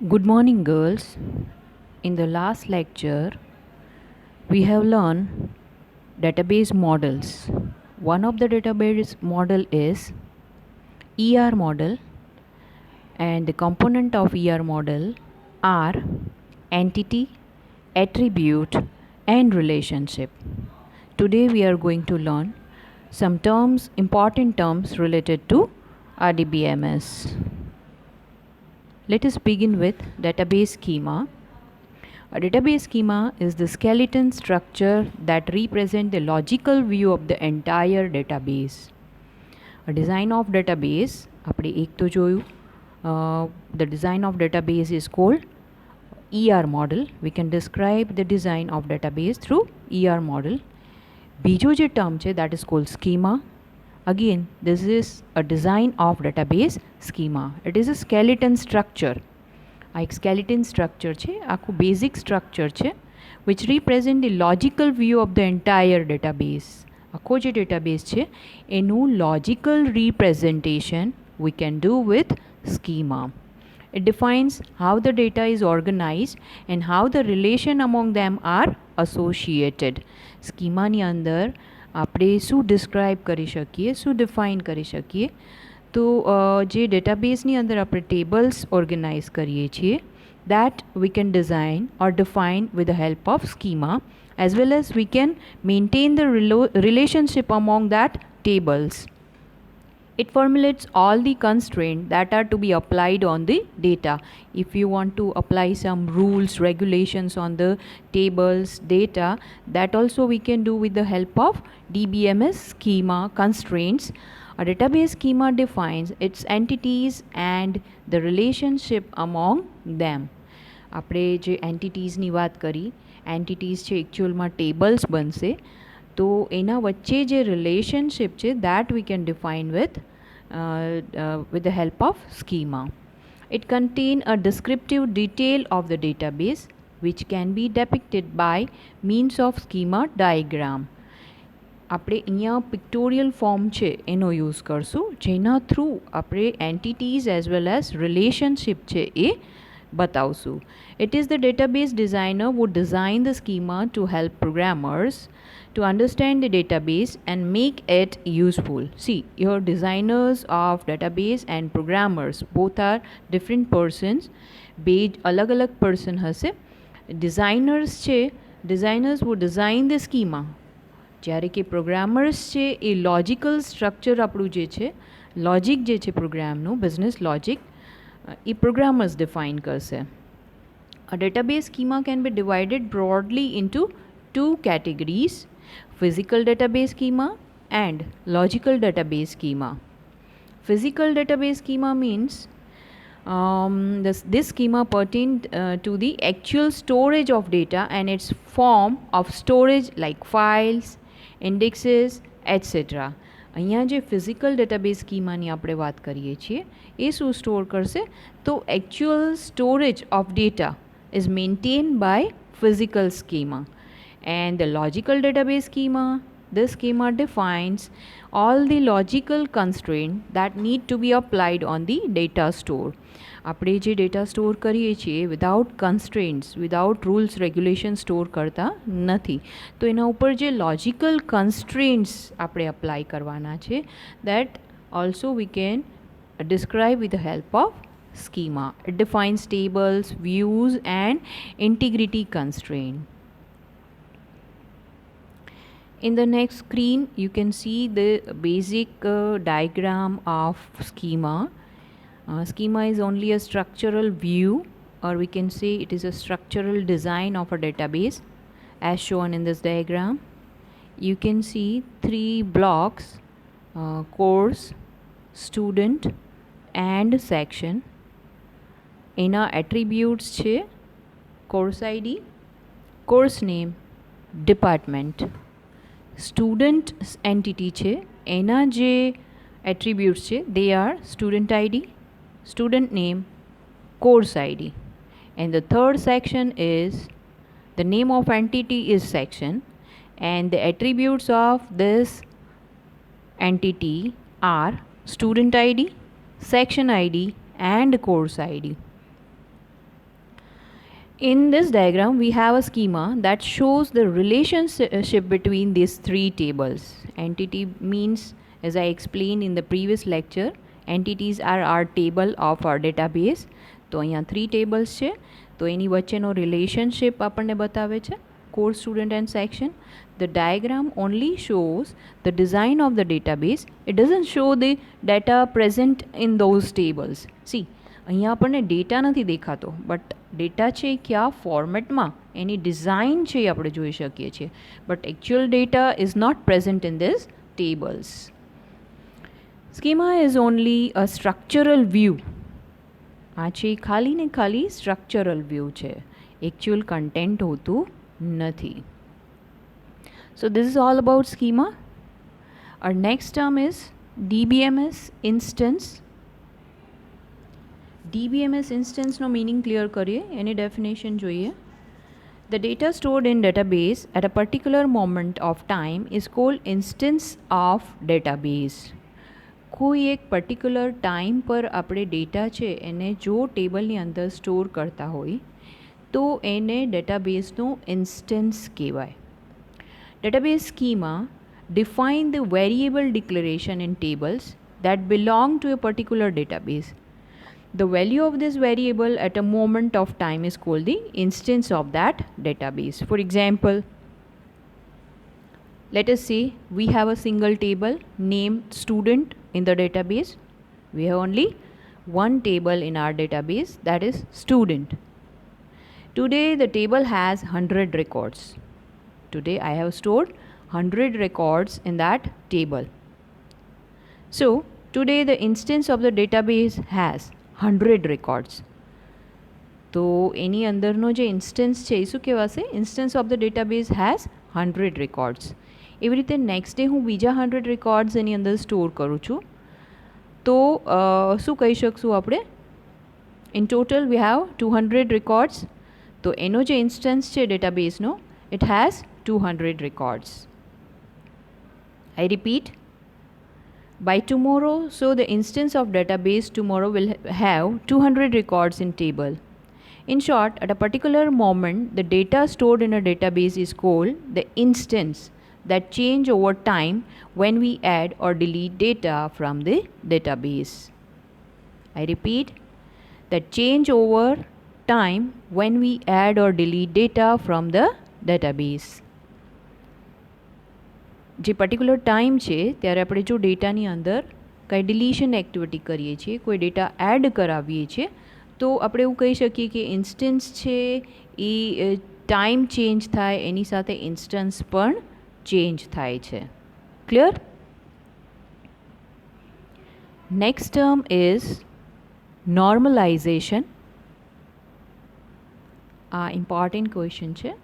Good morning, girls. In the last lecture, we have learned database models. One of the database model is ER model, and the component of ER model are entity, attribute, and relationship. Today we are going to learn some terms, important terms related to RDBMS. Let us begin with database schema. A database schema is the skeleton structure that represents the logical view of the entire database. A design of database, આપણે એક તો જોયું, the design of database is called ER model. We can describe the design of database through ER model. બીજો જે term છે that is called schema. Again, this is a design of database schema. It is a skeleton structure. આ એક skeleton structure છે, આખું basic structure છે, which represent the logical view of the entire database. આખો જે database છે એનું logical representation we can do with schema. It defines how the data is organized and how the relation among them are associated. Schema ની અંદર આપણે શું describe કરી શકીએ, શું define કરી શકીએ? તો જે ડેટાબેઝની અંદર આપણે ટેબલ્સ ઓર્ગેનાઇઝ કરીએ છીએ that we can design or define with the help of schema, as well as we can maintain the relationship among that tables. It formulates all the constraints that are to be applied on the data. If you want to apply some rules, regulations on the tables, data, that also we can do with the help of DBMS schema constraints. A database schema defines its entities and the relationship among them. આપણે જે એન્ટિટીઝની વાત કરી, entities છે એકચ્યુઅલમાં tables બનશે, તો એના વચ્ચે જે રિલેશનશિપ છે that we can define with the help of schema. It contains a descriptive detail of the database which can be depicted by means of schema diagram. આપણે અહીંયા પિક્ટોરિયલ ફોર્મ છે એનો યુઝ કરશું, જેના થ્રુ આપણે entities as well as relationship છે એ બતાવશું. It is the database designer who design the schema to help programmers to understand the database and make it useful. See, your designers of database and programmers both are different persons. अलग अलग person હશે. Designers છે, designers who design the schema, જ્યારે કે પ્રોગ્રામર્સ છે એ logical structure આપણું જે છે, લોજિક જે છે પ્રોગ્રામનું, બિઝનેસ લોજિક, એ પ્રોગ્રામર્સ ડિફાઇન કરશે. A database schema can be divided broadly into two categories: physical database schema and logical database schema. Physical database schema means this schema pertains to the actual storage of data and its form of storage like files, indexes, etc. અહીંયા જે physical database સ્કીમાની આપણે વાત કરીએ છીએ એ શું store કરશે? તો actual storage of data is maintained by physical schema. And the logical database schema, this schema defines all the logical constraints that need to be applied on the data store. આપણે જે data store કરીએ છીએ without constraints, without rules regulation store કરતા નથી. તો એના ઉપર જે લોજિકલ કન્સ્ટ્રેન્ટ્સ આપણે અપ્લાય કરવાના છે that also we can describe with the help of schema. It defines tables, views and integrity constraint. In the next screen you can see the basic diagram of schema. Schema is only a structural view, or we can say it is a structural design of a database as shown in this diagram. You can see three blocks: course, student and section. એના attributes છે course ID, course name, department. Student entity છે એના જે attributes છે they are student ID, student name, course ID. And the third section is the name of entity is section, and the attributes of this entity are student ID, section ID and course ID. In this diagram, we have a schema that shows the relationship between these three tables. Entity means, as I explained in the previous lecture, entities are our table of our database. તો અહીંયા three tables છે, તો એની વચ્ચેનો relationship આપણને બતાવે છે, course student and section. The diagram only shows the design of the database. It doesn't show the data present in those tables. See, અહીંયા આપણને ડેટા નથી દેખાતો, બટ ડેટા છે કયા ફોર્મેટમાં એની ડિઝાઇન છે એ આપણે જોઈ શકીએ છીએ, but actual data is not present in this tables. Schema is only a structural view. આ છે ખાલી ને ખાલી સ્ટ્રક્ચરલ વ્યૂ છે, એકચ્યુઅલ કન્ટેન્ટ હોતું નથી. So this is all about schema. Our next term is DBMS instance. DBMS instance no meaning clear કરીએ, એની definition જોઈએ. The data stored in database at a particular moment of time is called instance of database. કોઈ એક particular time પર આપણે data છે એને જો ટેબલની અંદર સ્ટોર કરતા હોય તો એને ડેટાબેઝનો ઇન્સ્ટન્સ કહેવાય. Database schema define the variable declaration in tables that belong to a particular database. The value of this variable at a moment of time is called the instance of that database. For example, let us say we have a single table named student in the database. We have only one table in our database, that is student. Today the table has 100 records. Today I have stored 100 records in that table. So today the instance of the database has 100 records. તો એની અંદરનો જે instance છે એ શું કહેવાશે? Instance of the database has 100 records. એવી રીતે next day હું બીજા 100 રેકોર્ડ્સ એની અંદર સ્ટોર કરું છું, તો શું કહી શકશું આપણે? In total we have 200 records. તો એનો જે ઇન્સ્ટન્સ છે ડેટાબેઝનો, it has 200 records. I repeat, by tomorrow, so the instance of database tomorrow will have 200 records in table. In short, at a particular moment, the data stored in a database is called the instance that change over time when we add or delete data from the database. I repeat, that change over time when we add or delete data from the database. જે particular time છે ત્યારે આપણે જો ડેટાની અંદર કંઈ ડિલીશન activity કરીએ છીએ, કોઈ ડેટા એડ કરાવીએ છીએ, તો આપણે એવું કહી શકીએ કે ઇન્સ્ટન્સ છે એ ટાઈમ ચેન્જ થાય એની સાથે ઇન્સ્ટન્સ પણ ચેન્જ થાય છે. Clear? Next term is normalisation. આ ઇમ્પોર્ટન્ટ ક્વેશ્ચન છે,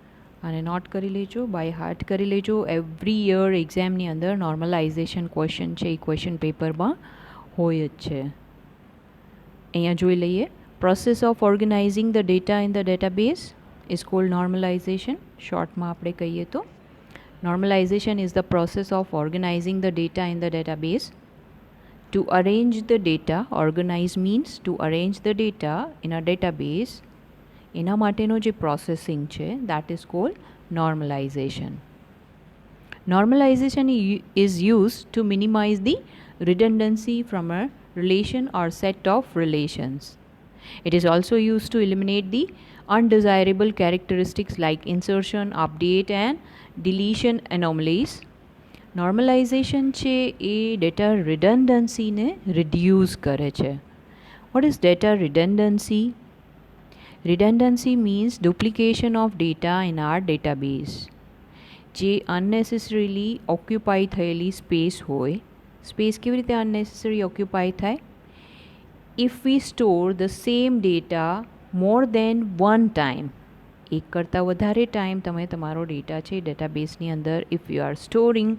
અને નોટ કરી લેજો, બાય હાર્ટ કરી લેજો. એવરી યર એક્ઝામની અંદર નોર્મલાઇઝેશન ક્વેશ્ચન છે એ ક્વેશ્ચન પેપરમાં હોય જ છે. અહીંયા જોઈ લઈએ. Process of organizing the data in the database is called normalization. શોર્ટમાં આપણે કહીએ તો normalization is the process of organizing the data in the database. To arrange the data, organize means to arrange the data in a database. એના માટેનો જે processing છે that is called normalization. Normalization is used to minimize the redundancy from a relation or set of relations. It is also used to eliminate the undesirable characteristics like insertion, update and deletion anomalies. Normalization છે એ data રિડન્ડન્સીને reduce કરે છે. What is data redundancy? Redundancy means duplication of data in our database. જે અનનેસેસરીલી ઓક્યુપાઈ થયેલી space હોય. Space કેવી રીતે unnecessary occupy થાય? If we store the same data more than one time, એક કરતાં વધારે ટાઈમ તમે તમારો ડેટા છે ડેટાબેઝની અંદર ઇફ યુ આર સ્ટોરિંગ,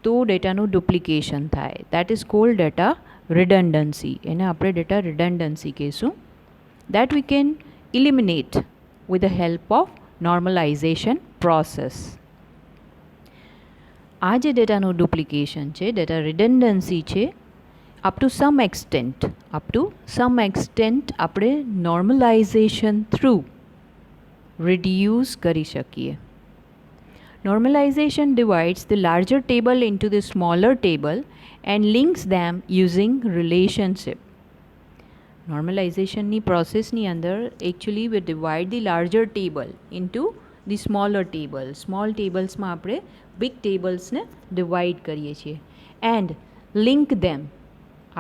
તો ડેટાનું ડુપ્લિકેશન થાય. That is cold data redundancy. એને આપણે ડેટા રિડન્ડન્સી કહીશું. That we can eliminate with the help of normalization process. આ જે ડેટાનું ડુપ્લિકેશન છે, ડેટા રિડન્ડન્સી છે, અપ ટુ સમ એક્સટેન્ટ આપણે નોર્મલાઇઝેશન થ્રુ reduce કરી શકીએ. Normalization divides the larger table into the smaller table and links them using relationship. Normalization ની process ની અંદર actually we divide the larger table into the smaller table. Small tables માં આપણે big tables ને divide કરીએ છીએ and link them.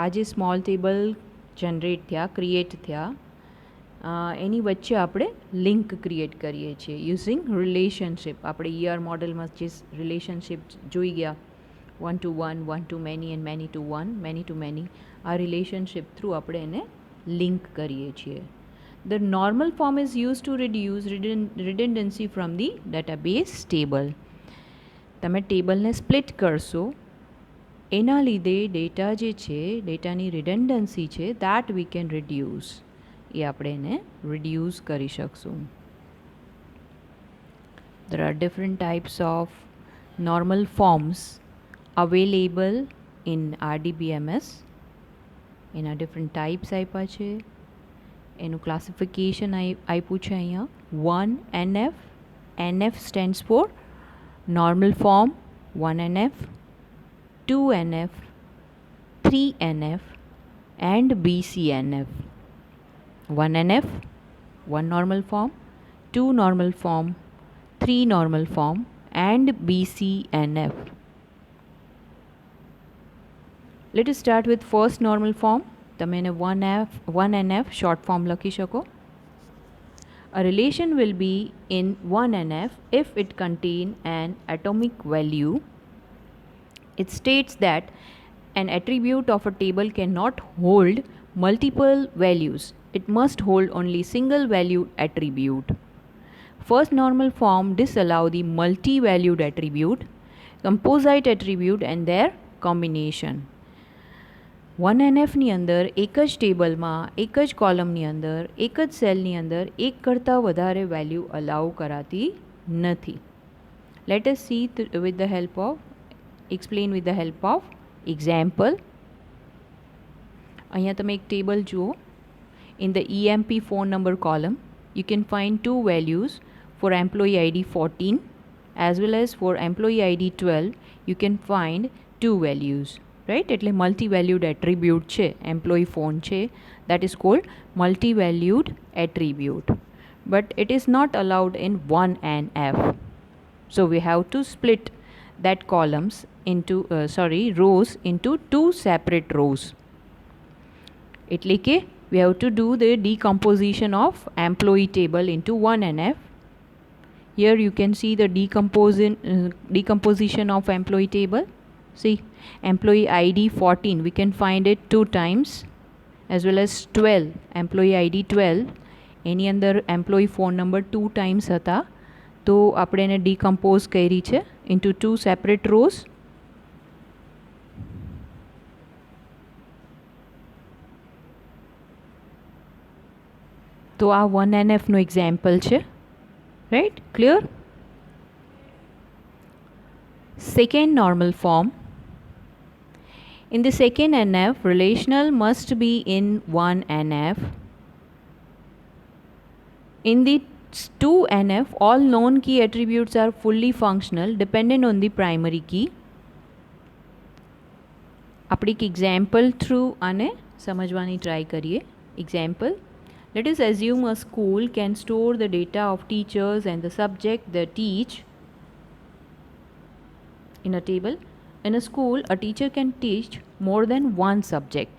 આ જે small table generate થયા create થયા એની વચ્ચે આપણે લિંક ક્રિએટ કરીએ છીએ યુઝિંગ રિલેશનશિપ. આપણે ER મોડલમાં જે રિલેશનશિપ જોઈ ગયા 1 to 1, 1 to many and many to 1, many to many, આ રિલેશનશિપ થ્રુ આપણે એને લિંક કરીએ છીએ. The normal form is used to reduce redundancy from the database table. તમે ટેબલને સ્પ્લિટ કરશો એના લીધે ડેટા જે છે ડેટાની રિડન્ડન્સી છે that we can reduce. એ આપણે એને reduce કરી શકશું. There are different types of normal forms available in RDBMS. એના different types આપ્યા છે. એનું classification આપ્યું છે અહીંયા 1NF. NF stands for normal form 1NF, 2NF, 3NF and BCNF. 1NF, 1 normal form, 2 normal form, 3 normal form and BCNF. Let us start with first normal form. તમે એને 1NF short form લખી શકો. A relation will be in 1NF if it contain an atomic value. It states that an attribute of a table cannot hold multiple values. It must hold only single valued attribute. First normal form disallow the multi-valued attribute, composite attribute and their combination. 1NF ની અંદર એક જ ટેબલમાં એક જ કોલમની અંદર એક જ સેલની અંદર એક કરતાં વધારે વેલ્યુ અલાઉ કરાતી નથી. Let us see with the help of explain with the help of example. અહીંયા તમે એક ટેબલ જુઓ. In the EMP phone number column, you can find two values for employee ID 14 as well as for employee ID 12. You can find two values, right? એટલે multi-valued attribute છે employee phone છે, that is called multi-valued attribute. But it is not allowed in 1NF. So we have to split that columns into rows into two separate rows. એટલે કે we have to do the decomposition of employee table into 1NF. Here you can see the decomposition of employee table. See, employee ID 14 we can find it 2 times as well as 12 employee ID 12 એની અંદર employee phone number 2 times હતા. તો આપણે એને decompose કરી છે into two separate rows. તો આ 1NF નો example છે, right? Clear? Second normal form. In the second NF, relational must be in 1NF. In the 2NF, all known key attributes are fully functional dependent on the primary key. આપણે એક example through આને સમજવાની try કરીએ. Example: let us assume a school can store the data of teachers and the subject they teach in a table. In a school, a teacher can teach more than one subject.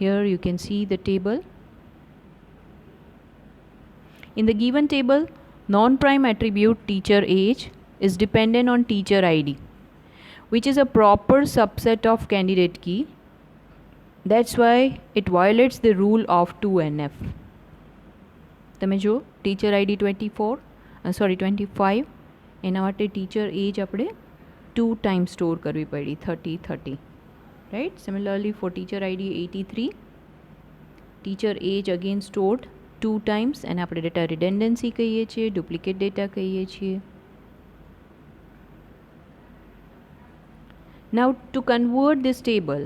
Here you can see the table. In the given table, non-prime attribute teacher age is dependent on teacher ID, which is a proper subset of candidate key. That's why it violates the rule of 2NF. તમે જો teacher ID 25 એના માટે teacher એજ આપણે 2 times store કરવી પડી 30, right? Similarly for teacher ID 83, teacher age again stored 2 times અને આપણે data redundancy કહીએ છીએ, ડુપ્લિકેટ ડેટા કહીએ છીએ. Now to convert this table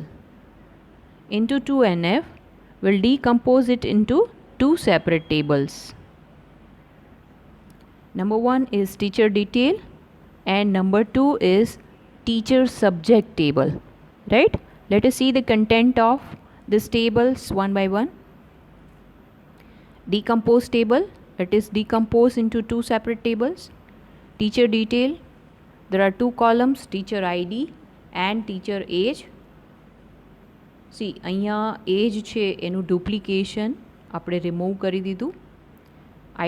into 2NF, we'll decompose it into two separate tables. Number one is teacher detail and number two is teacher subject table, right? Let us see the content of these tables one by one. Decompose table, it is decomposed into two separate tables. Teacher detail, there are two columns, teacher ID and teacher age. See, અહીંયા એજ છે એનું duplication આપણે remove કરી દીધું.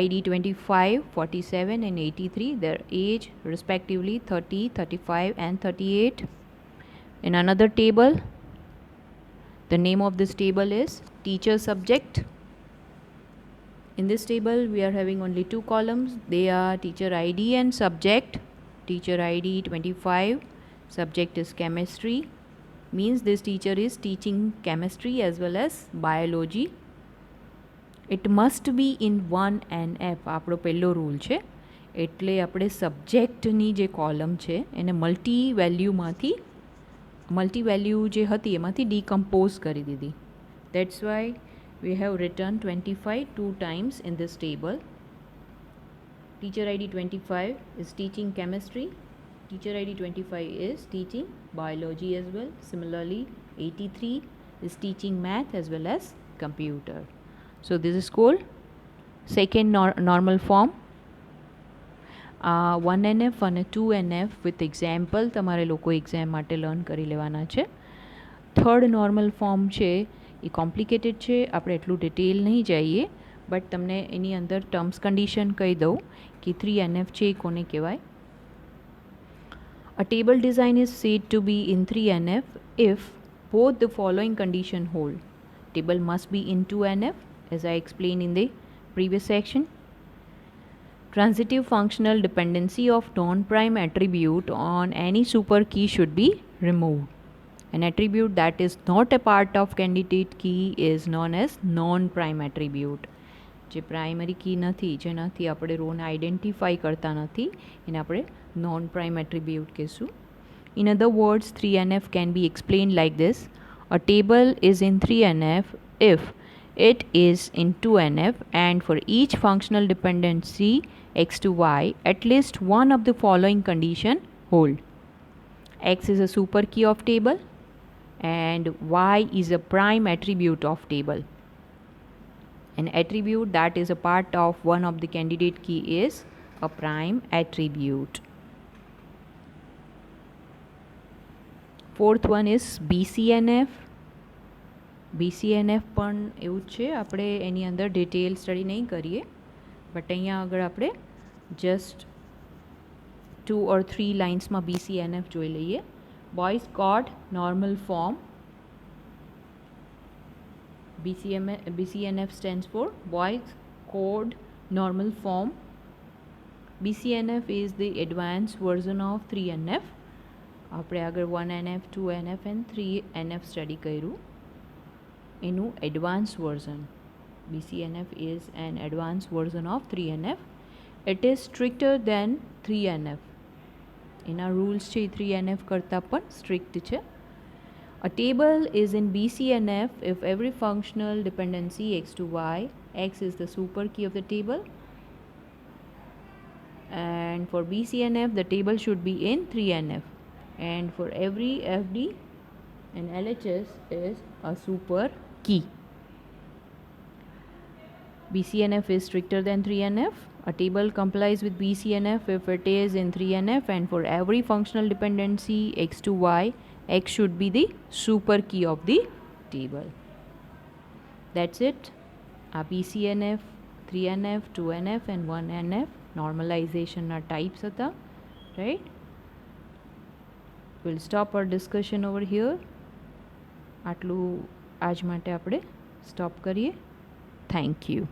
ID 25, 47 and 83, their age respectively 30, 35 and 38. In another table, the name of this table is teacher subject. In this table we are having only two columns, they are teacher ID and subject. Teacher ID 25, subject is chemistry, means this teacher is teaching chemistry as well as biology. It must be in 1NF, આપણો પહેલો rule છે. એટલે આપણે સબ્જેક્ટની જે column છે એને multi value જે હતી એમાંથી ડીકમ્પોઝ કરી દીધી. That's why we have written 25 two times in this table. Teacher ID 25 is teaching chemistry. Teacher ID 25 is teaching biology as well. Similarly, 83 is teaching math as well as computer. So this is called second normal form. 1NF અને 2NF with example તમારે લોકો exam માટે learn કરી લેવાના છે. Third normal form છે એ complicated છે, આપણે એટલું ડિટેલ નહીં જઈએ, બટ તમને એની અંદર ટર્મ્સ કન્ડિશન કહી દઉં કે 3NF છે એ કોને કહેવાય. A table design is said to be in 3NF if both the following condition hold. Table must be in 2NF as I explained in the previous section. Transitive functional dependency of non-prime attribute on any super key should be removed. An attribute that is not a part of candidate key is known as non-prime attribute. જે primary key નથી, જેનાથી આપણે રોને identify કરતા નથી, એને આપણે non prime attribute કહીશું. In other words, 3NF can be explained like this. A table is in 3NF if it is in 2NF and for each functional dependency x to y, at least one of the following condition hold. X is a super key of table and y is a prime attribute of table. An attribute that is a part of one of the candidate key is a prime attribute. Fourth one is BCNF. BCNF પણ એવું જ છે, આપણે એની અંદર detail study નહીં કરીએ, but અહીંયા આગળ આપણે જસ્ટ 2 or 3 લાઇન્સમાં BCNF જોઈ લઈએ. Boys code normal form. BCNF stands for Boy's Code Normal Form. BCNF is the advanced version of 3NF. આપણે આગળ 1NF, 2NF and 3NF study કર્યું. એનું advanced version. BCNF is an advanced version of 3NF. It is stricter than 3NF. એના rules છે 3NF કરતાં પણ strict છે. A table is in BCNF if every functional dependency x to y, x is the super key of the table, and for BCNF the table should be in 3NF, and for every FD and LHS is a super key. BCNF is stricter than 3NF. A table complies with BCNF if it is in 3NF and for every functional dependency x to y, x should be the super key of the table. That's it. Our BCNF, 3NF, 2NF and 1NF normalization are types હતા, right? We'll stop our discussion over here. આટલું આજ માટે આપણે stop કરીએ. Thank you.